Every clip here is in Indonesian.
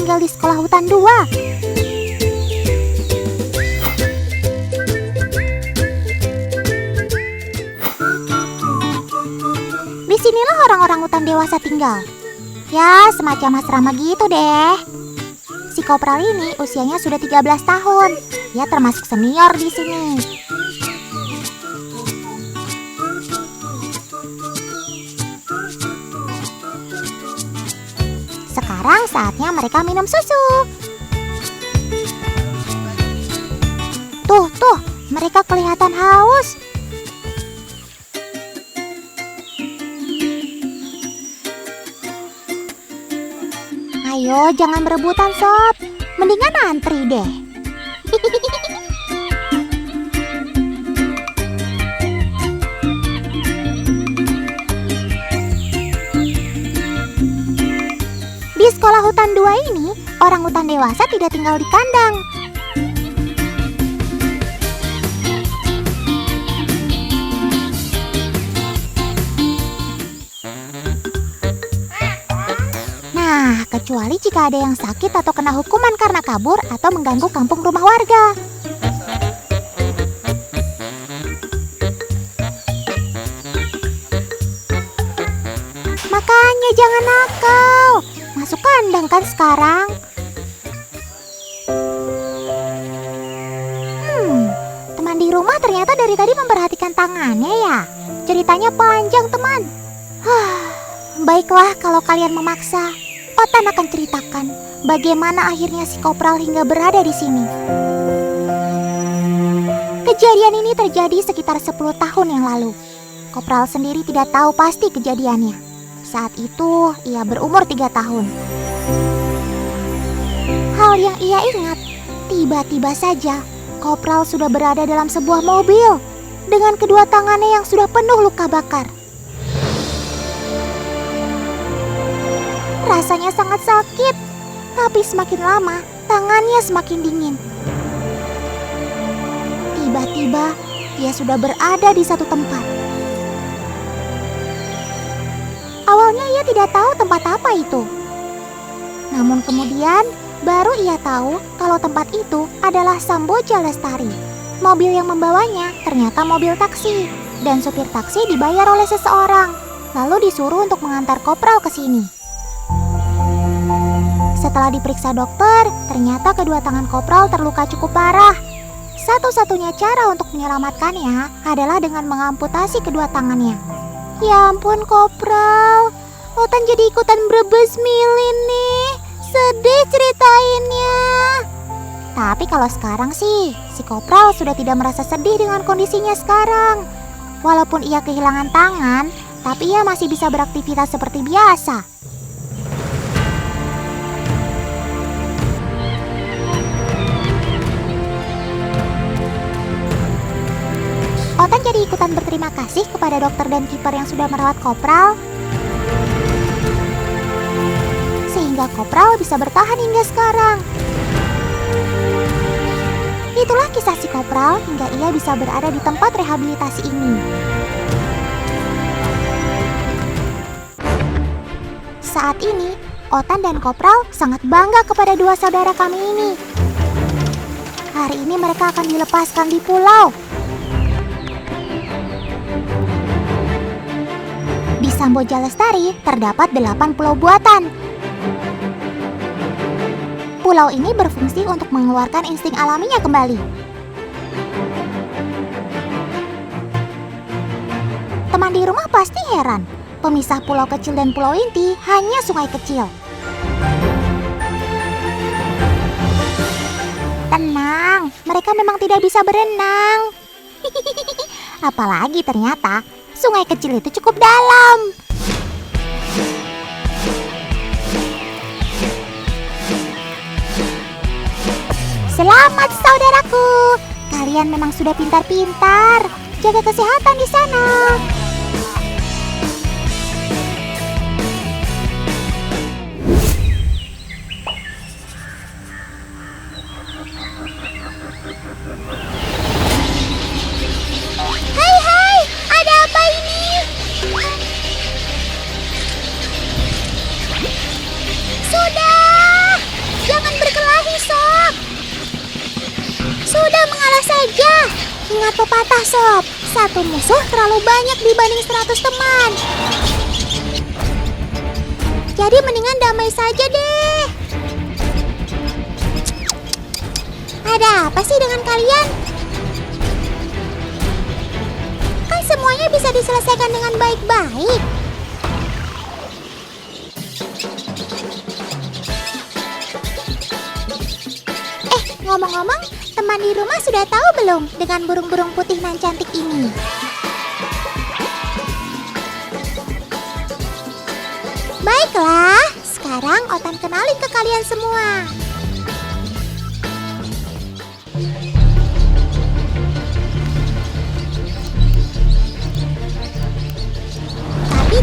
tinggal di sekolah hutan 2. Disinilah orang-orang hutan dewasa tinggal. Ya, semacam asrama gitu deh. Si Kopral ini usianya sudah 13 tahun. Dia termasuk senior di sini. Sekarang saatnya mereka minum susu. Tuh, mereka kelihatan haus. Ayo, jangan berebutan, Sob. Mendingan antri deh. Di sekolah hutan 2 ini, orang hutan dewasa tidak tinggal di kandang. Nah, kecuali jika ada yang sakit atau kena hukuman karena kabur atau mengganggu kampung rumah warga. Makanya jangan nakal. Masuk kandang kan sekarang. Teman di rumah ternyata dari tadi memperhatikan tangannya ya. Ceritanya panjang, teman. Baiklah kalau kalian memaksa. Otan akan ceritakan bagaimana akhirnya si Kopral hingga berada di sini. Kejadian ini terjadi sekitar 10 tahun yang lalu. Kopral sendiri tidak tahu pasti kejadiannya. Saat itu ia berumur 3 tahun. Hal yang ia ingat, tiba-tiba saja Kopral sudah berada dalam sebuah mobil dengan kedua tangannya yang sudah penuh luka bakar. Rasanya sangat sakit, tapi semakin lama tangannya semakin dingin. Tiba-tiba dia sudah berada di satu tempat. Awalnya ia tidak tahu tempat apa itu. Namun kemudian baru ia tahu kalau tempat itu adalah Samboja Lestari. Mobil yang membawanya ternyata mobil taksi, dan supir taksi dibayar oleh seseorang, lalu disuruh untuk mengantar Kopral ke sini. Setelah diperiksa dokter, ternyata kedua tangan Kopral terluka cukup parah. Satu-satunya cara untuk menyelamatkannya adalah dengan mengamputasi kedua tangannya. Ya ampun Kopral, Otan jadi ikutan brebes milin nih. Sedih ceritainnya. Tapi kalau sekarang sih, si Kopral sudah tidak merasa sedih dengan kondisinya sekarang. Walaupun ia kehilangan tangan, tapi ia masih bisa beraktivitas seperti biasa. Otan jadi ikutan berterima kasih kepada dokter dan kiper yang sudah merawat Kopral, sehingga Kopral bisa bertahan hingga sekarang. Itulah kisah si Kopral hingga ia bisa berada di tempat rehabilitasi ini. Saat ini, Otan dan Kopral sangat bangga kepada dua saudara kami ini. Hari ini mereka akan dilepaskan di pulau. Di Samboja Lestari terdapat 8 pulau buatan. Pulau ini berfungsi untuk mengeluarkan insting alaminya kembali. Teman di rumah pasti heran, pemisah pulau kecil dan pulau inti hanya sungai kecil. Tenang, mereka memang tidak bisa berenang. Apalagi ternyata sungai kecil itu cukup dalam. Selamat saudaraku, kalian memang sudah pintar-pintar. Jaga kesehatan di sana. Hai, ada apa ini? Sudah, pepatah, Sob. Satu musuh terlalu banyak dibanding 100 teman. Jadi mendingan damai saja deh. Ada apa sih dengan kalian? Kan semuanya bisa diselesaikan dengan baik-baik. Ngomong-ngomong, teman di rumah sudah tahu belum dengan burung-burung putih nan cantik ini? Baiklah, sekarang Otan kenalin ke kalian semua.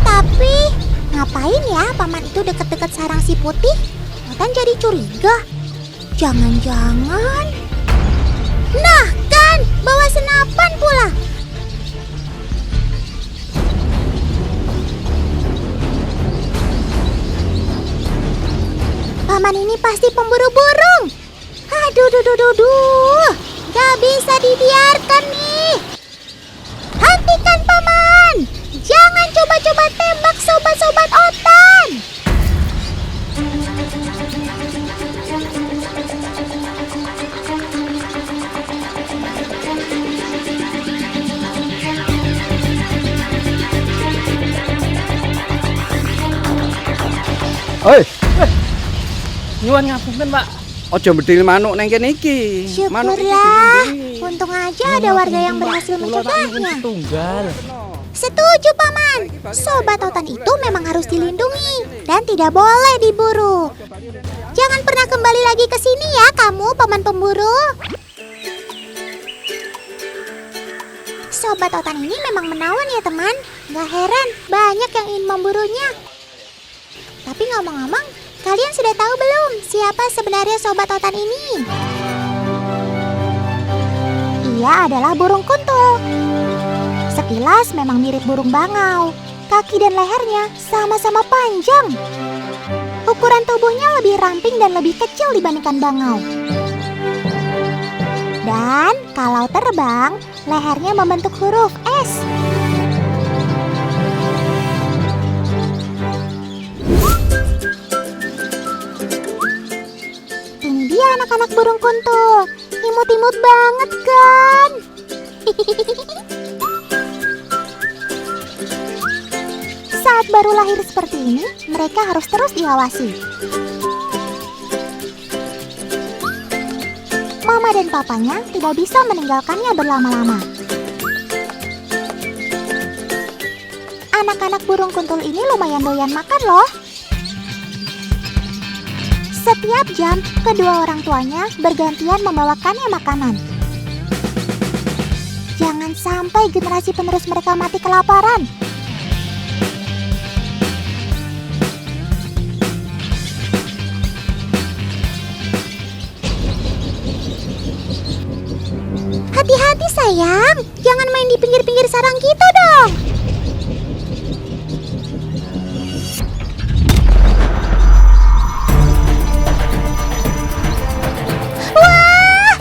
Tapi, ngapain ya paman itu deket-deket sarang si putih? Otan jadi curiga. Jangan-jangan... Nah kan, bawa senapan pula. Paman ini pasti pemburu burung. Aduh, gak bisa dibiarkan nih. Hentikan paman. Jangan coba-coba tembak sobat-sobat Otan. Oi, nyuwun ngapunten, Pak. Aja bedil manuk neng kene iki. Syukurlah, untung aja ada warga yang berhasil mencegahnya. Setuju, Paman. Sobat Otan itu memang harus dilindungi dan tidak boleh diburu. Jangan pernah kembali lagi ke sini ya kamu, Paman pemburu. Sobat Otan ini memang menawan ya, teman. Gak heran, banyak yang ingin memburunya. Tapi ngomong-ngomong, kalian sudah tahu belum siapa sebenarnya Sobat Otan ini? Ia adalah burung kuntul. Sekilas memang mirip burung bangau. Kaki dan lehernya sama-sama panjang. Ukuran tubuhnya lebih ramping dan lebih kecil dibandingkan bangau. Dan kalau terbang, lehernya membentuk huruf S. Ini dia anak-anak burung kuntul. Imut-imut banget kan? Saat baru lahir seperti ini, mereka harus terus diawasi. Mama dan papanya tidak bisa meninggalkannya berlama-lama. Anak-anak burung kuntul ini lumayan doyan makan loh. Setiap jam, kedua orang tuanya bergantian membawakannya makanan. Jangan sampai generasi penerus mereka mati kelaparan. Hati-hati sayang, jangan main di pinggir-pinggir sarang kita dong. Wah!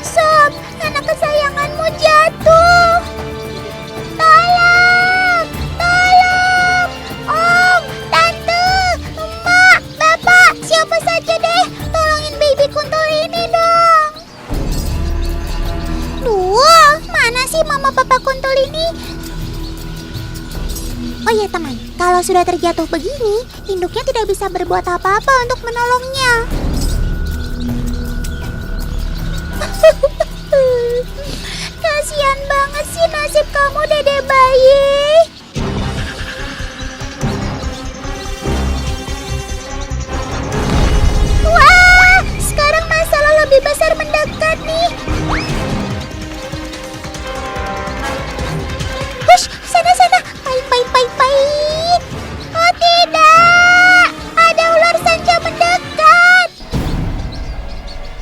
Sob, anak kesayanganmu jatuh. Tolong! Tolong! Om, Tante, Emak, Bapak, siapa saja deh, tolongin baby kuntul ini dong. Duh, mana sih mama papa kuntul ini? Oh iya teman, kalau sudah terjatuh begini, induknya tidak bisa berbuat apa-apa untuk menolongnya. Kasihan banget sih nasib kamu, Dede bayi. Wah, sekarang masalah lebih besar mendekat nih. Hush, sana-sana. Pahit. Oh tidak, ada ular sanca mendekat.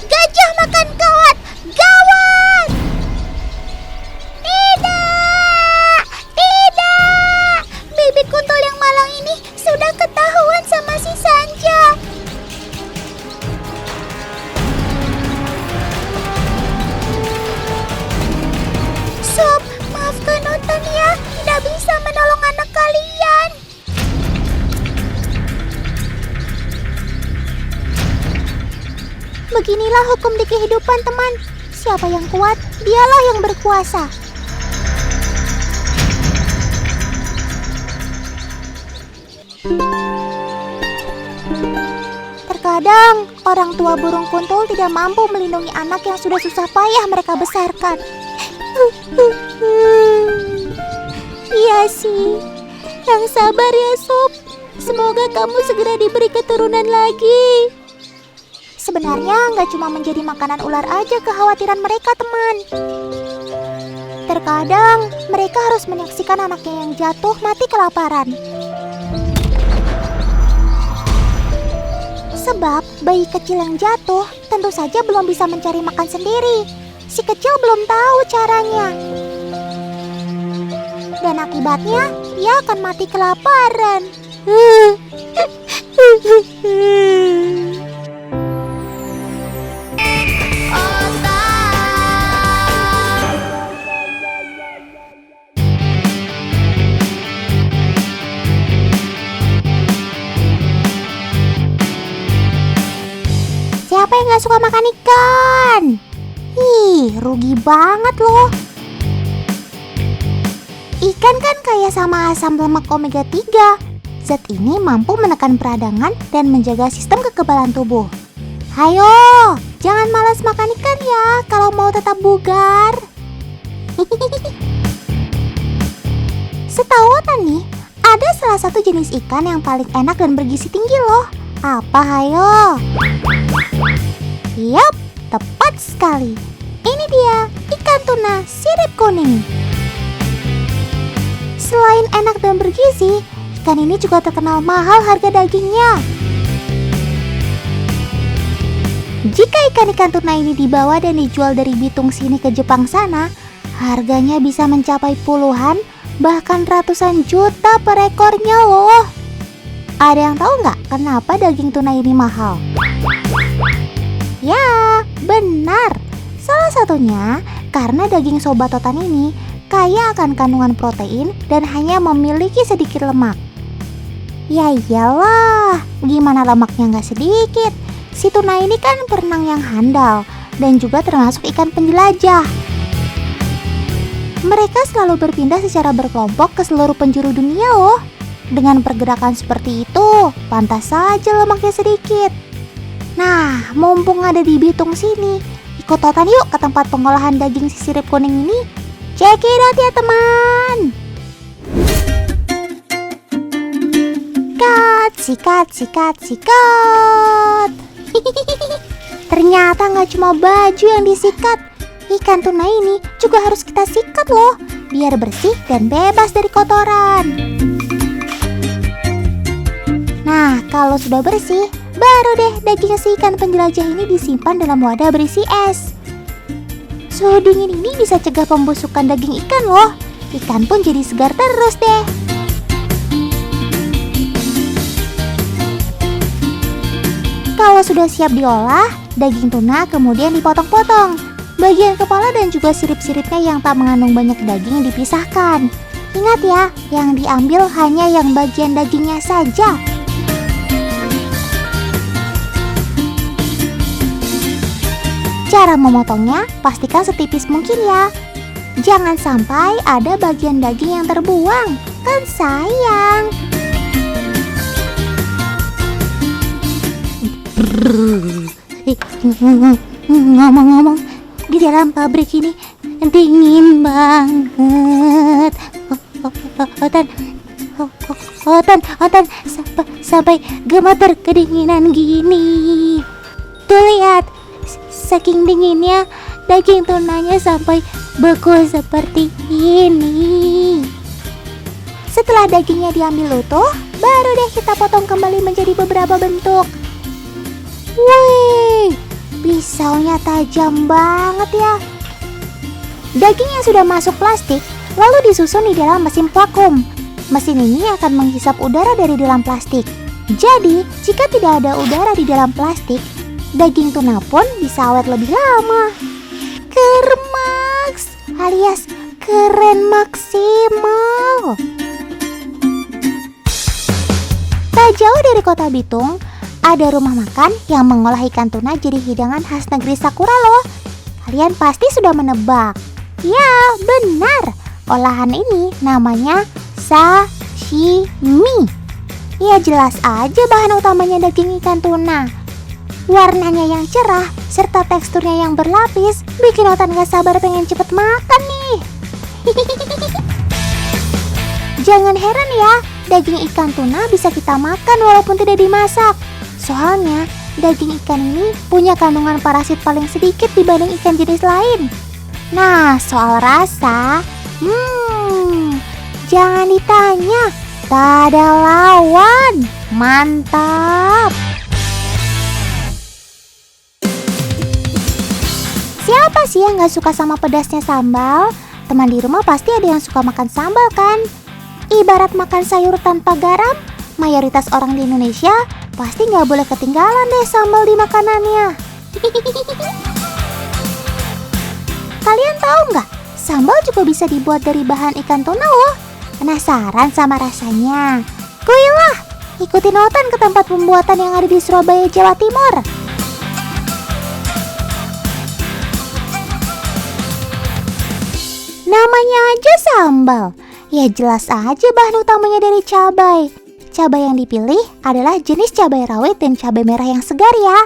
Gajah makan kawat, gawat. Tidak. Inilah hukum di kehidupan, teman. Siapa yang kuat, dialah yang berkuasa. Terkadang, orang tua burung kuntul tidak mampu melindungi anak yang sudah susah payah mereka besarkan. Iya sih. Yang sabar ya, Sob. Semoga kamu segera diberi keturunan lagi. Sebenarnya nggak cuma menjadi makanan ular aja kekhawatiran mereka, teman. Terkadang, mereka harus menyaksikan anaknya yang jatuh mati kelaparan. Sebab bayi kecil yang jatuh tentu saja belum bisa mencari makan sendiri. Si kecil belum tahu caranya. Dan akibatnya, ia akan mati kelaparan. Siapa yang gak suka makan ikan? Ih, rugi banget loh. Ikan kan kaya sama asam lemak omega 3. Zat ini mampu menekan peradangan dan menjaga sistem kekebalan tubuh. Hayo, jangan malas makan ikan ya kalau mau tetap bugar. Setahu Otan nih, ada salah satu jenis ikan yang paling enak dan bergizi tinggi loh. Apa hayo? Yap, tepat sekali. Ini dia, ikan tuna sirip kuning. Selain enak dan bergizi, ikan ini juga terkenal mahal harga dagingnya. Jika ikan-ikan tuna ini dibawa dan dijual dari Bitung sini ke Jepang sana, harganya bisa mencapai puluhan, bahkan ratusan juta per ekornya loh. Ada yang tahu nggak kenapa daging tuna ini mahal? Ya, benar. Salah satunya karena daging Sobat Otan ini kaya akan kandungan protein dan hanya memiliki sedikit lemak. Ya iyalah, gimana lemaknya nggak sedikit? Si tuna ini kan perenang yang handal dan juga termasuk ikan penjelajah. Mereka selalu berpindah secara berkelompok ke seluruh penjuru dunia loh. Dengan pergerakan seperti itu, pantas saja lemaknya sedikit. Nah, mumpung ada di Bitung sini, ikut Otan yuk ke tempat pengolahan daging si sirip kuning ini. Check it out ya teman. Sikat. Ternyata nggak cuma baju yang disikat. Ikan tuna ini juga harus kita sikat loh, biar bersih dan bebas dari kotoran. Nah, kalau sudah bersih, baru deh daging si ikan penjelajah ini disimpan dalam wadah berisi es. Suhu dingin ini bisa cegah pembusukan daging ikan loh. Ikan pun jadi segar terus deh. Kalau sudah siap diolah, daging tuna kemudian dipotong-potong. Bagian kepala dan juga sirip-siripnya yang tak mengandung banyak daging dipisahkan. Ingat ya, yang diambil hanya yang bagian dagingnya saja. Cara memotongnya, pastikan setipis mungkin ya. Jangan sampai ada bagian daging yang terbuang, kan sayang. Ngomong-ngomong, di dalam pabrik ini dingin banget. Otan sampai gemeter kedinginan gini. Tuh lihat, saking dinginnya daging tunanya sampai beku seperti ini. Setelah dagingnya diambil utuh, baru deh kita potong kembali menjadi beberapa bentuk. Wih, pisaunya tajam banget ya. Daging yang sudah masuk plastik lalu disusun di dalam mesin vakum. Mesin ini akan menghisap udara dari dalam plastik. Jadi, jika tidak ada udara di dalam plastik, daging tuna pun bisa awet lebih lama. Kermaks alias keren maksimal. Tak jauh dari kota Bitung, ada rumah makan yang mengolah ikan tuna jadi hidangan khas negeri Sakura loh. Kalian pasti sudah menebak. Ya, benar. Olahan ini namanya sashimi. Ya jelas aja bahan utamanya daging ikan tuna. Warnanya yang cerah serta teksturnya yang berlapis bikin Otan gak sabar pengen cepet makan nih. Jangan heran ya, daging ikan tuna bisa kita makan walaupun tidak dimasak. Soalnya daging ikan ini punya kandungan parasit paling sedikit dibanding ikan jenis lain. Nah, soal rasa, jangan ditanya, tak ada lawan. Mantap. Siapa sih yang gak suka sama pedasnya sambal? Teman di rumah pasti ada yang suka makan sambal kan? Ibarat makan sayur tanpa garam, mayoritas orang di Indonesia pasti gak boleh ketinggalan deh sambal di makanannya. Kalian tahu nggak? Sambal juga bisa dibuat dari bahan ikan tuna loh. Penasaran sama rasanya? Kuilah, ikutin Otan ke tempat pembuatan yang ada di Surabaya, Jawa Timur. Namanya aja sambal, ya jelas aja bahan utamanya dari cabai. Cabai yang dipilih adalah jenis cabai rawit dan cabai merah yang segar ya.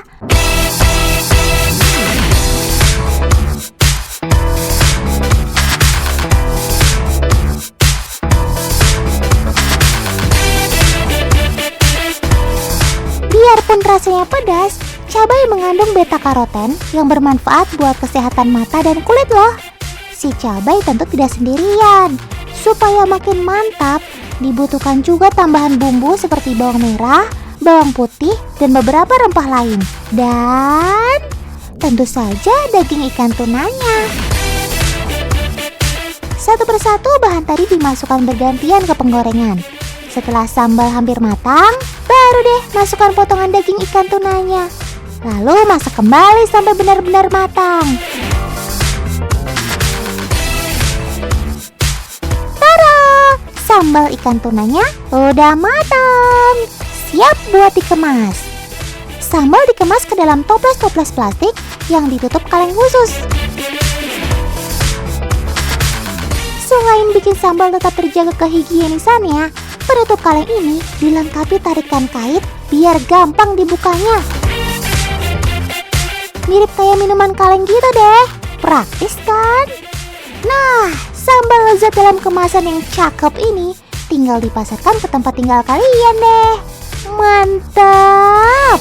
Biarpun rasanya pedas, cabai mengandung beta karoten yang bermanfaat buat kesehatan mata dan kulit loh. Si cabai tentu tidak sendirian. Supaya makin mantap, dibutuhkan juga tambahan bumbu seperti bawang merah, bawang putih, dan beberapa rempah lain. Dan tentu saja daging ikan tunanya. Satu persatu bahan tadi dimasukkan bergantian ke penggorengan. Setelah sambal hampir matang, baru deh masukkan potongan daging ikan tunanya. Lalu masak kembali sampai benar-benar matang. Sambal ikan tunanya udah matang, siap buat dikemas. Sambal dikemas ke dalam toples-toples plastik yang ditutup kaleng khusus. Selain bikin sambal tetap terjaga kehigienisannya, penutup kaleng ini dilengkapi tarikan kait biar gampang dibukanya. Mirip kayak minuman kaleng gitu deh, praktis kan? Nah, sambal lezat dalam kemasan yang cakep ini tinggal dipasarkan ke tempat tinggal kalian deh. Mantap!